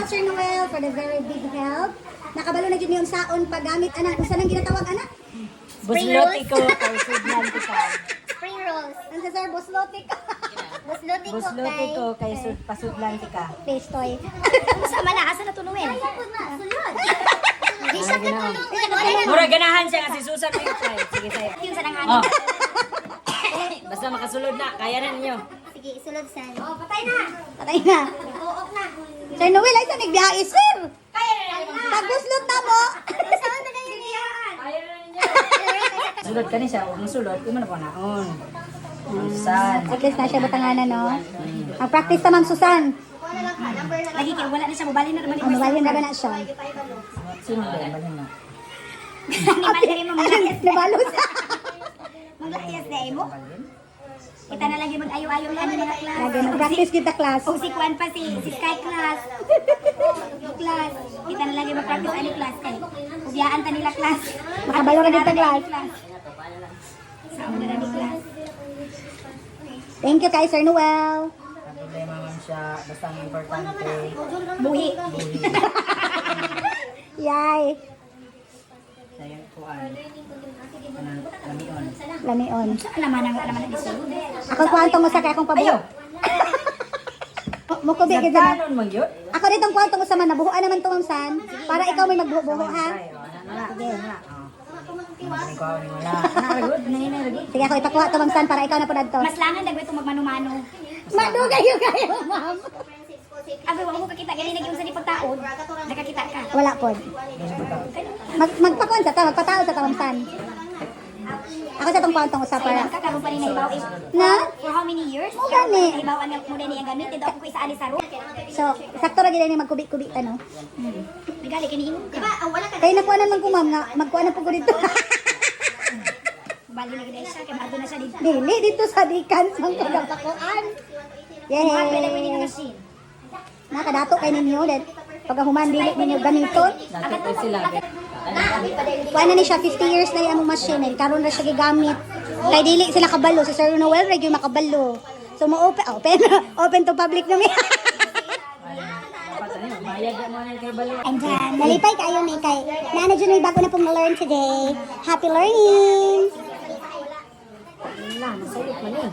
much, Sir Noel, for the very big help. Nakabalo na dyan yung saon paggamit, anak. Kung saan ang ginatawag, anak? Busloti ko, kay Sudlan ka. Spring rolls. Ang sa Sir, buslotik. Busloti ko Busloti kay... ko, kay Pasudlan ka. Pestoy. Sama na, asa na to Noel? Sulod. Hindi siya ganahan. katulog. Mura ganahan siya kasi Susan may try. Sige sa'yo. Yung sa nang Oh. Basta makasulod na, kaya na ninyo. Sige, sulod san. Oh, patay na. Patay na. Nag-uok na. Sir Noel, ay sa nagbiyahe, sir. Kaya na lang. Pagbuslot na mo. Saan na lang yung biyahan? Kaya na ninyo. Sulod ka ni siya, huwag mo sulod. Di mo na po naon. Susan. At least na siya batanganan, no? Ang practice ta, Ma'am Susan. Lagi kayo, wala na siya. Mabali na naman. Ang mabalin na ba na siya? Sino ba yung balin na? Mabali na yung maglayas. Nabalo siya. Maglayas na mo. Kita na lang yung mag-ayaw-ayaw na nila class. Lagi, mag-practice kita, class. O si Kwan pa si Sky class. Class. Kita na lang yung mag-practice ano class kay. Ugyaan ta nila class. Makabalo na dito, class. Sa una na ni class. Thank you kay Sir Noel. Ang problema man siya, basta ang importante. Buhi. Yay. Sayang kuan. Lamion. Lamion. Alaman ang isulod. Akong kwantong mo sa kay akong pabuo. Mukubi kita na. Nagkanon mo yun? Ako ditong kwantong mo sa man, nabuhuan naman to, Ma'am San. Para ikaw may magbuho, ha? Sige. Sige. Sige, ako ipakuha to, Ma'am San, para ikaw na po to. Mas langan dagway itong magmano-mano. Madugay yung kayo, Ma'am. Abi, wala mo kakita. Galing nag-iunsa ni pagtaon. Nakakita ka. Wala po. Magpakuan sa ta, magpatao sa ta, Ma'am San. Ako sa tong kwantong usa Sa para. ilang ka, karoon pa rin na ibaw. Na? For how many years? Mo gani. Ibawan niya muna niya gamitin. Daw ako ko isa sa room. So, sakto ra gid ni magkubi-kubi ano. Nagali ka ni Imo. Diba? Wala ka. Kay nakuanan man ko, Ma'am, nga magkuan na po ko dito. Bali na gina siya. Kaya bago na siya dito. Dili dito sa dikan sang pagkakuan. Mahal pwede pwede na Yay. machine. Nakadato kay ninyo det. Pag human dili ninyo gamiton. Dati pa sila. Kuan na ni siya 50 years na yung machine, eh. Karon na siya gigamit. Kay dili sila kabalo, si Sir Noel ra gyud makabalo. So mo open to public na mi. Bayad mo na kay Balo. And nalipay kayo ni kay naana dyan may bago na pong na-learn today. Happy learning! Wala, nasayot mo ni.